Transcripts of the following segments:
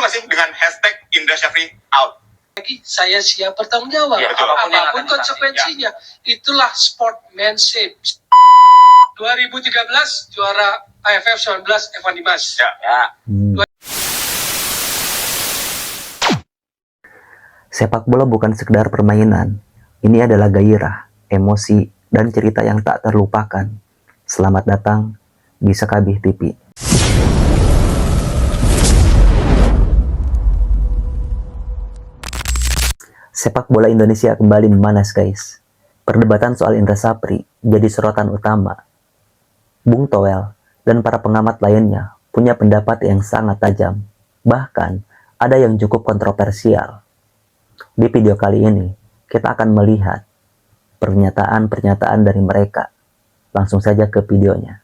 nggak sih dengan hashtag Indra Syafri out? Saya siap bertanggung jawab. Ya, apapun konsekuensinya. Itulah sportsmanship. 2013 juara AFF 19 Evan Dimas. Sepak bola bukan sekedar permainan. Ini adalah gairah, emosi, dan cerita yang tak terlupakan. Selamat datang di Sekabih TV. Sepak bola Indonesia kembali memanas, guys. Perdebatan soal Indra Syafri jadi sorotan utama. Bung Toel dan para pengamat lainnya punya pendapat yang sangat tajam. Bahkan ada yang cukup kontroversial. Di video kali ini, kita akan melihat pernyataan-pernyataan dari mereka. Langsung saja ke videonya.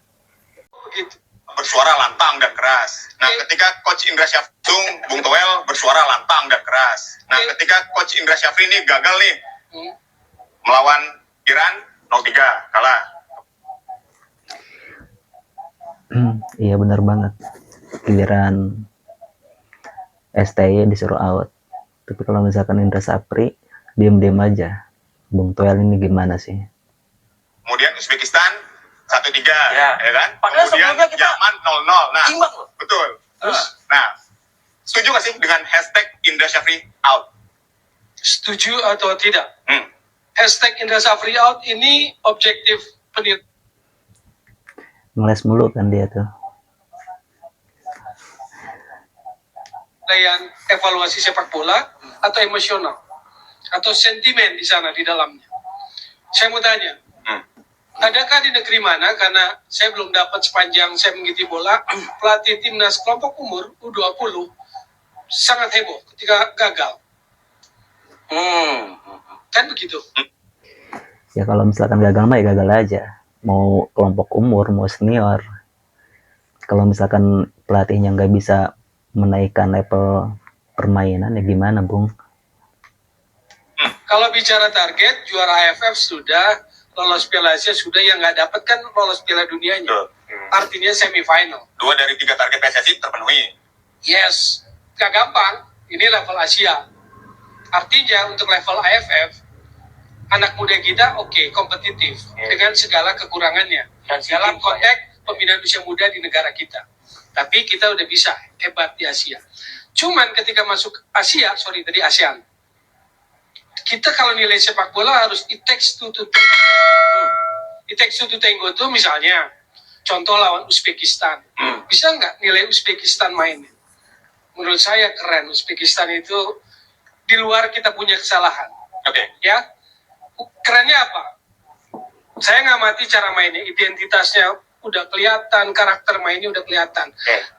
Bersuara lantang dan keras. Nah, ketika Coach Indra Syafri, Bung Toel bersuara lantang dan keras. Nah, ketika Coach Indra Syafri ini gagal nih melawan Iran 0-3, kalah. Iya, benar banget. Giliran STY disuruh out. Tapi kalau misalkan Indra Syafri diam-diam aja. Bung Toel ini gimana sih? Kemudian Uzbekistan 1-3, ya kan? Padahal Kemudian sebelumnya kita Yaman 0-0. Nah, imbang loh. betul. Terus, nah, setuju nggak sih dengan hashtag Indra Syafri out? Setuju atau tidak? Hashtag Indra Syafri out ini objektif penilaian. Ngeles mulu kan dia tuh. Evaluasi sepak bola atau emosional atau sentimen di sana di dalamnya. Saya mau tanya, adakah di negeri mana, karena saya belum dapat sepanjang saya mengikuti bola, pelatih timnas kelompok umur U20 sangat heboh ketika gagal? Kan begitu? Ya kalau misalkan gagal mah ya gagal aja. Mau kelompok umur, mau senior. Kalau misalkan pelatihnya nggak bisa menaikkan level permainan, ya gimana, Bung? Kalau bicara target, juara AFF sudah, lolos Piala Asia sudah, yang nggak dapat kan lolos Piala Dunianya. Artinya semifinal. 2 dari 3 target PSSI terpenuhi. Yes, gak gampang. Ini level Asia. Artinya untuk level AFF, anak muda kita kompetitif dengan segala kekurangannya. Dalam konteks pembinaan usia muda di negara kita. Tapi kita udah bisa hebat di Asia. Cuman ketika masuk ASEAN. Kita kalau nilai sepak bola harus it takes two to tango. It takes two to tango itu misalnya, contoh lawan Uzbekistan. Bisa nggak nilai Uzbekistan mainnya? Menurut saya keren. Uzbekistan itu di luar kita punya kesalahan. Ya, kerennya apa? Saya ngamati cara mainnya, identitasnya udah kelihatan, karakter mainnya udah kelihatan.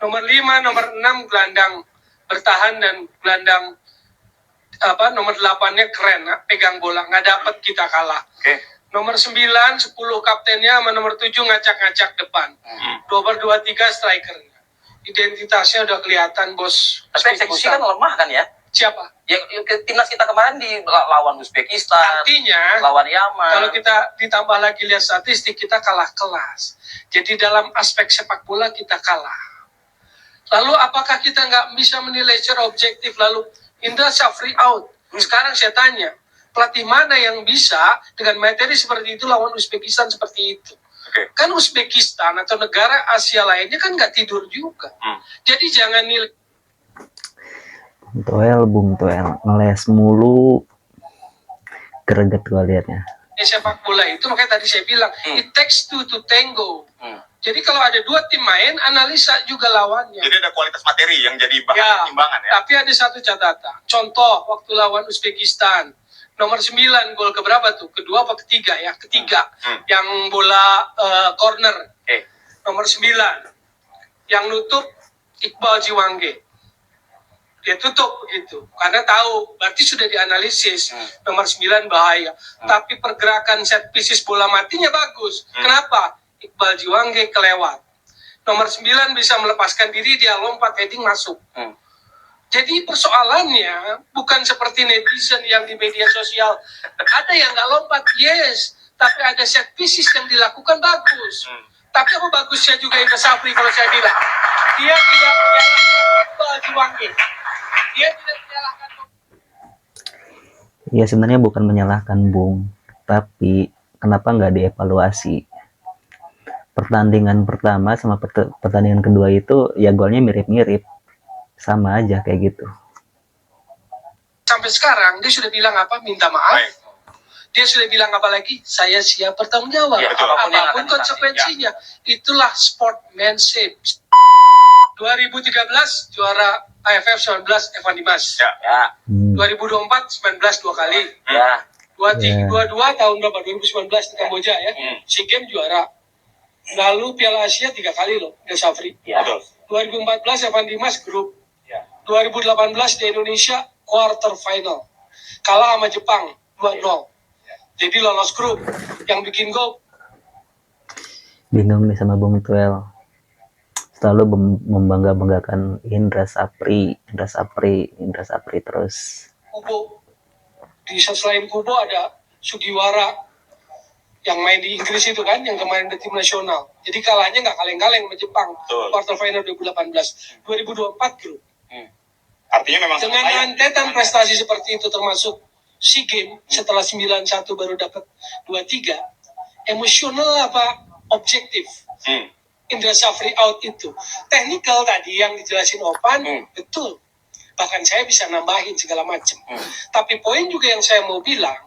Nomor 5, nomor 6 gelandang bertahan dan gelandang nomor 8-nya keren, pegang bola, nggak dapat kita kalah. Nomor 9, 10 kaptennya sama nomor 7 ngacak-ngacak depan. Nomor 2, 3 strikernya. Identitasnya udah kelihatan, bos. Tapi eksekusi kan lemah kan ya? Siapa? Ya, timnas kita kemarin di lawan Uzbekistan, artinya lawan Yaman. Kalau kita ditambah lagi lihat statistik, kita kalah kelas. Jadi dalam aspek sepak bola kita kalah. Lalu apakah kita nggak bisa menilai secara objektif? Lalu Indra Syafri out. Sekarang saya tanya, pelatih mana yang bisa dengan materi seperti itu lawan Uzbekistan seperti itu? Kan Uzbekistan atau negara Asia lainnya kan nggak tidur juga. Jadi jangan nilai. Bung Toel ngeles mulu, greget gua liatnya. Sepak bola itu makanya tadi saya bilang it takes two to tango. Jadi kalau ada 2 tim main, analisa juga lawannya. Jadi ada kualitas materi yang jadi bahan timbangan ya. Tapi ada satu catatan. Contoh waktu lawan Uzbekistan, nomor 9 gol keberapa tuh? Kedua apa ketiga ya? Ketiga. Yang bola corner. Nomor 9 yang nutup Iqbal Jiwangge. Dia tutup begitu, karena tahu, berarti sudah dianalisis, nomor 9 bahaya. Tapi pergerakan set pieces bola matinya bagus. Kenapa? Iqbal Jiwangge kelewat. Nomor 9 bisa melepaskan diri, dia lompat, heading masuk. Jadi persoalannya bukan seperti netizen yang di media sosial. Ada yang nggak lompat, yes. Tapi ada set pieces yang dilakukan bagus. Tapi apa bagusnya juga Indra Syafri kalau saya bilang? Dia tidak menyalahkan Iqbal Jiwangge. Dia tidak menyalahkan. Ya sebenarnya bukan menyalahkan Bung, tapi kenapa nggak dievaluasi? Pertandingan pertama sama pertandingan kedua itu ya golnya mirip-mirip, sama aja kayak gitu. Sampai sekarang dia sudah bilang apa? Minta maaf. Baik. Dia sudah bilang apa lagi? Saya siap bertanggung jawab. Ya, apapun yang Apapun akan konsekuensinya. Itulah sportsmanship. 2013 juara AFF 19 Evan Dimas. Ya. Ya, 2024 19 dua kali. ya. 22 tahun berapa? 2019 di Kamboja ya. SEA Games juara. Lalu Piala Asia 3 kali loh, Indra Safri. Ya. Betul. 2014 Evan Dimas grup. Ya. 2018 di Indonesia quarter final. Kalah sama Jepang 2-0. Jadi lolos grup. Yang bikin gol Bingung nih sama Bung Tuel. Selalu membangga-banggakan Indra Safri terus. Kubo. Di selain Kubo ada Sugiwara yang main di Inggris itu kan, yang kemarin di tim nasional. Jadi kalahnya nggak kaleng-kaleng sama Jepang. Betul. Quarter final 2018. 2024 grup. Artinya memang Dengan rentetan prestasi seperti itu termasuk SEA Games setelah 91 baru dapat 23. Emosional apa objektif? Indra Safri out itu. Technical tadi yang dijelasin Opan, betul. Bahkan saya bisa nambahin segala macam. Tapi poin juga yang saya mau bilang,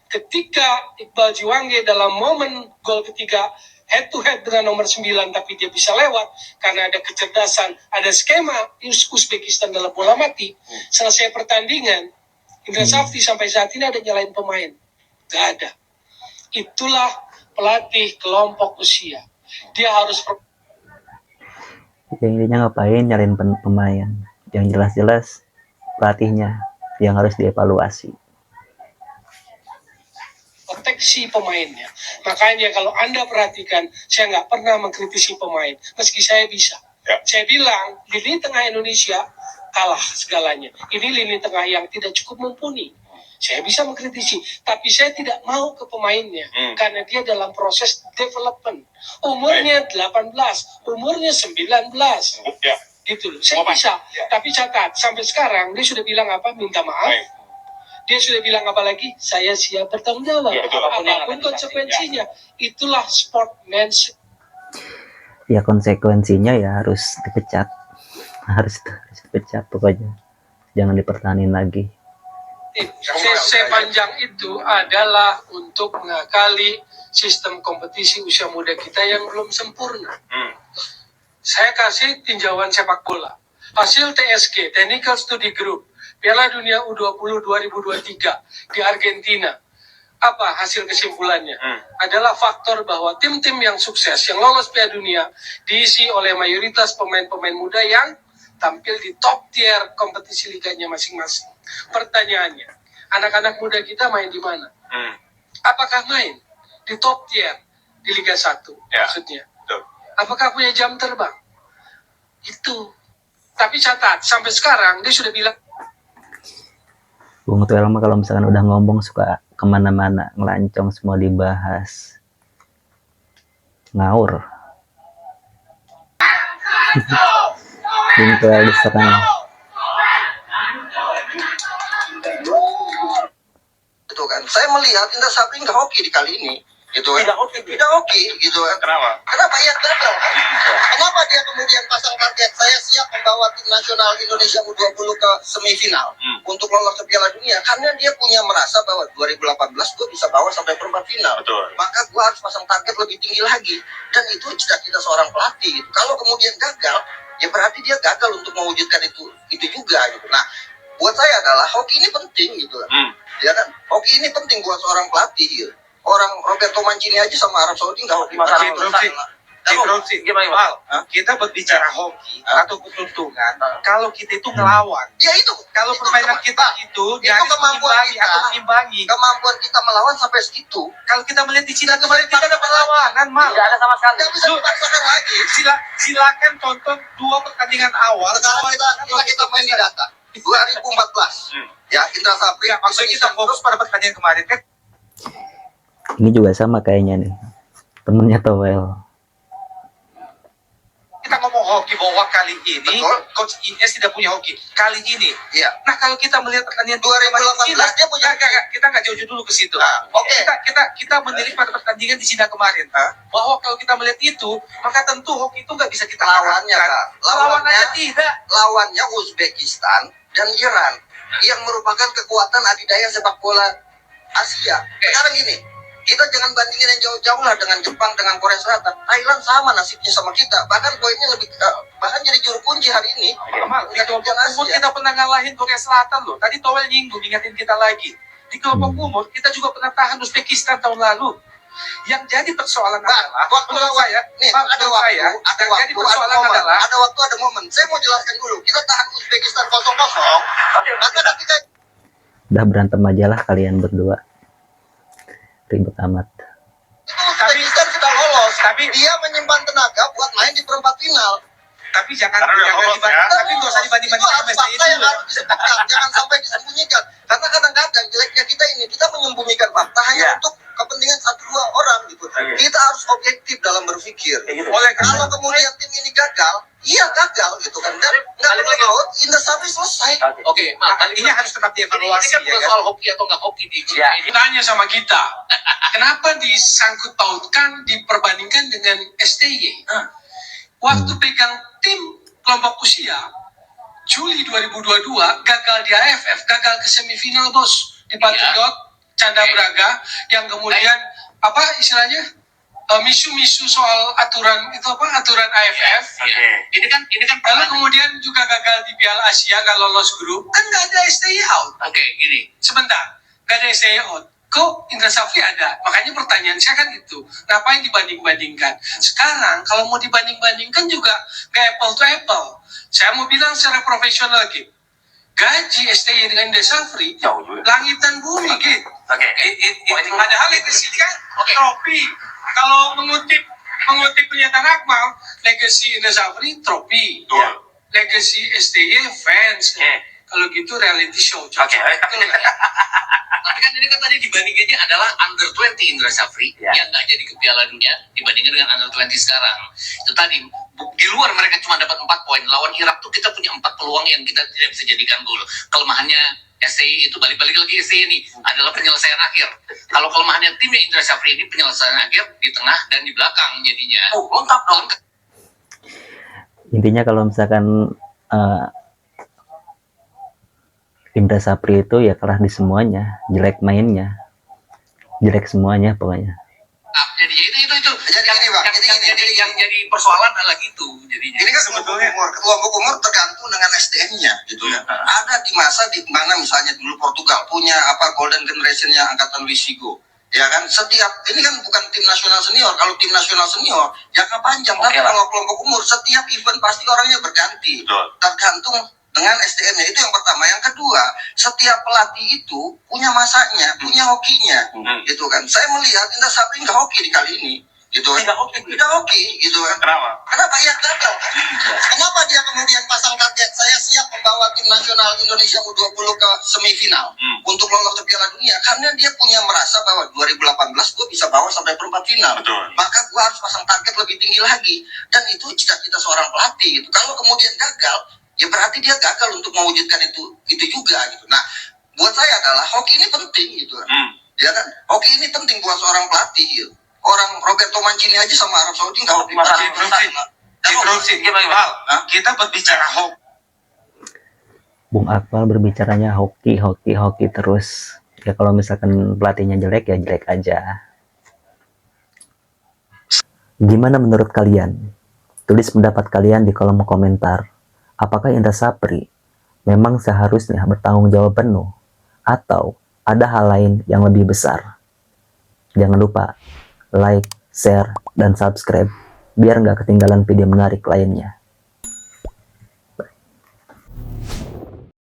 ketika Iqbal Jiwange dalam momen gol ketiga head to head dengan nomor 9 tapi dia bisa lewat karena ada kecerdasan, ada skema Uzbekistan dalam bola mati. Selesai pertandingan, Indra Safri sampai saat ini ada nyalain pemain. Gak ada. Itulah pelatih kelompok usia. Dia harus Yang intinya ngapain nyariin pemain? Yang jelas-jelas pelatihnya yang harus dievaluasi. proteksi pemainnya. Makanya kalau Anda perhatikan, saya nggak pernah mengkritisi pemain, meski saya bisa. Ya. Saya bilang, lini tengah Indonesia kalah segalanya. Ini lini tengah yang tidak cukup mumpuni. Saya bisa mengkritisi, tapi saya tidak mau ke pemainnya. Karena dia dalam proses development. Umurnya 18, umurnya 19. Ya. Gitu loh. Saya bisa. Tapi catat, sampai sekarang dia sudah bilang apa? Minta maaf. Baik. Dia sudah bilang apa lagi? Saya siap bertanggung jawab. Ya, betul. Apapun konsekuensinya. Itulah sportsmanship. Ya konsekuensinya ya harus dipecat. Harus dipecat pokoknya. Jangan dipertahanin lagi. CC panjang itu adalah untuk mengakali sistem kompetisi usia muda kita yang belum sempurna. Saya kasih tinjauan sepak bola. Hasil TSG, Technical Study Group, Piala Dunia U20 2023 di Argentina. Apa hasil kesimpulannya? Adalah faktor bahwa tim-tim yang sukses, yang lolos Piala Dunia, diisi oleh mayoritas pemain-pemain muda yang tampil di top tier kompetisi liganya masing-masing. Pertanyaannya, anak-anak muda kita main di mana? Apakah main di top tier di Liga 1? Ya. Maksudnya. Betul. Apakah punya jam terbang? Itu. Tapi catat, sampai sekarang dia sudah bilang Bung Tuel mah kalau misalkan udah ngomong suka kemana-mana, ngelancong semua dibahas. Ngawur. Bung Tuel diserang. Gitu kan. Saya melihat Indra Safri nggak hoki di kali ini, gitu kan. Tidak hoki, gitu kan. Kenapa? Kenapa ia gagal? Kenapa dia kemudian pasang target saya siap membawa tim nasional Indonesia U20 ke semifinal untuk lolos ke Piala Dunia? Karena dia punya merasa bahwa 2018 gue bisa bawa sampai perempat final. Betul. Maka gue harus pasang target lebih tinggi lagi. Dan itu cita-cita seorang pelatih. Gitu. Kalau kemudian gagal, ya berarti dia gagal untuk mewujudkan itu juga. Gitu. Nah, buat saya adalah hoki ini penting gitu kan. Ya kan? Hoki ini penting buat seorang pelatih gitu. Orang Roberto Mancini aja sama Arab Saudi nggak hoki Masalah banget. Interupsi. Gimana, Mal, Hah? kita berbicara hoki atau keuntungan. Kalau kita itu ngelawan, Ya itu. kalau itu permainan kita itu nyaris kemampuan mengimbangi kita. atau mengimbangi. Kemampuan kita melawan sampai segitu. Kalau kita melihat di Cina kemarin tidak ada perlawanan, Mal. Tidak ada sama sekali. Nggak bisa dipaksakan lagi. Silakan tonton 2 pertandingan awal. Sekarang kita main di data. 2014. Ya, Indra Safri. Ya, maksudnya kita fokus pada pertandingan kemarin kan. Ini juga sama kayaknya nih. Temennya Toel. Kita ngomong hoki bahwa kali ini Betul. Coach Ines tidak punya hoki. Kali ini. Iya. Nah kalau kita melihat pertandingan 2018 dia punya. kita nggak jauh-jauh dulu ke situ. Oke. Kita menilik pada pertandingan di Cina kemarin. Bahwa kalau kita melihat itu, maka tentu hoki itu nggak bisa kita Lawannya, harapkan. Kak. Lawannya tidak. Lawannya Uzbekistan dan Iran yang merupakan kekuatan adidaya sepak bola Asia. Sekarang gini, kita jangan bandingin yang jauh-jauh lah dengan Jepang, dengan Korea Selatan. Thailand sama nasibnya sama kita. Bahkan poinnya lebih, bahkan jadi juru kunci hari ini. Di kelompok umur kita pernah ngalahin Korea Selatan loh. Tadi Towel nyinggung, ingatin kita lagi. Di kelompok umur kita juga pernah tahan Uzbekistan tahun lalu. Yang jadi persoalan adalah, Waktu menurut lawan, saya, nih, Pak, ada menurut waktu, saya, ada yang jadi waktu, persoalan ada momen, adalah, ada momen. Saya mau jelaskan dulu. Kita tahan Uzbekistan 0-0. Maka ketika Udah berantem aja lah kalian berdua. Ribet amat. Uzbekistan sudah lolos, tapi dia menyimpan tenaga buat main di perempat final. tapi jangan Karena udah lolos, ya. tapi nggak usah Itu dibanding-bandingkan harus sama fakta yang harus disebutkan, jangan sampai disembunyikan. Karena kadang-kadang jeleknya kita ini, kita menyembunyikan fakta hanya untuk kepentingan satu dua orang gitu. Kita harus objektif dalam berpikir. Oleh karena Kalau kemudian tim ini gagal, iya gagal gitu kan. Dan nggak perlu Indosari selesai. Oke, ini harus tetap dievaluasi. ini kan Ya bukan kan? soal hoki atau nggak hoki di Ya, tanya sama kita, kenapa disangkut pautkan, diperbandingkan dengan STY? Waktu pegang tim kelompok usia, Juli 2022, gagal di AFF, gagal ke semifinal bos, di Patriot, Canda Braga, yang kemudian, apa istilahnya, misu-misu soal aturan, itu apa, aturan AFF. Ini kan Lalu kemudian juga gagal di Piala Asia, gak lolos grup, kan gak ada STY out. Oke, gini. Sebentar, gak ada STY out. Kok Indra Safri ada? Makanya pertanyaan saya kan itu. Ngapain dibanding-bandingkan? Sekarang kalau mau dibanding-bandingkan juga kayak apple to apple. Saya mau bilang secara profesional gitu. Gaji STY dengan Indra Safri, langit dan bumi gitu. Oke. Padahal itu sih kan trofi. Kalau mengutip pernyataan Akmal, legacy Indra Safri trofi. Legacy STY fans. Kalau gitu reality show. Oke. Tapi kan ini kan tadi dibandingannya adalah under 20 Indra Safri yang nggak jadi ke Piala Dunia dibandingkan dengan under 20 sekarang. Itu tadi di luar mereka cuma dapat 4 poin. Lawan Irak tuh kita punya 4 peluang yang kita tidak bisa jadikan gol. Kelemahannya STY itu balik-balik lagi STY ini adalah penyelesaian akhir. Kalau kelemahannya timnya Indra Safri ini penyelesaian akhir di tengah dan di belakang jadinya. Lengkap dong. Intinya kalau misalkan Indra Safri itu ya kalah di semuanya, jelek mainnya, jelek semuanya pokoknya. Jadi itu. Jadi gini, Bang, yang jadi persoalan adalah gitu. Jadi Ini kan sebetulnya kelompok umur tergantung dengan SDM-nya gitu ya. Ada di masa di mana misalnya dulu Portugal punya apa golden generation-nya angkatan Luis Figo. Ya kan setiap ini kan bukan tim nasional senior. Kalau tim nasional senior jangka panjang, tapi kalau kelompok umur setiap event pasti orangnya berganti. Tergantung dengan SDM-nya, itu yang pertama. Yang kedua, setiap pelatih itu punya masanya, punya hokinya, gitu kan. Saya melihat Indra Safri nggak hoki di kali ini, gitu kan. Tidak hoki, gitu kan. Kenapa ya gagal? Kenapa dia kemudian pasang target saya siap membawa tim nasional Indonesia U20 ke semifinal untuk lolos ke Piala Dunia? Karena dia punya merasa bahwa 2018 gue bisa bawa sampai perempat final. Maka gue harus pasang target lebih tinggi lagi. Dan itu cita-cita seorang pelatih, gitu. Kalau kemudian gagal, ya berarti dia gagal untuk mewujudkan itu juga gitu. Nah, buat saya adalah hoki ini penting gitu. Ya kan? Hoki ini penting buat seorang pelatih gitu. Orang Roberto Mancini aja sama Arab Saudi nggak hoki. Kita berbicara hoki. Bung Akmal berbicaranya hoki terus. Ya kalau misalkan pelatihnya jelek ya jelek aja. Gimana menurut kalian? Tulis pendapat kalian di kolom komentar. Apakah Indra Safri memang seharusnya bertanggung jawab penuh atau ada hal lain yang lebih besar? Jangan lupa like, share, dan subscribe biar nggak ketinggalan video menarik lainnya.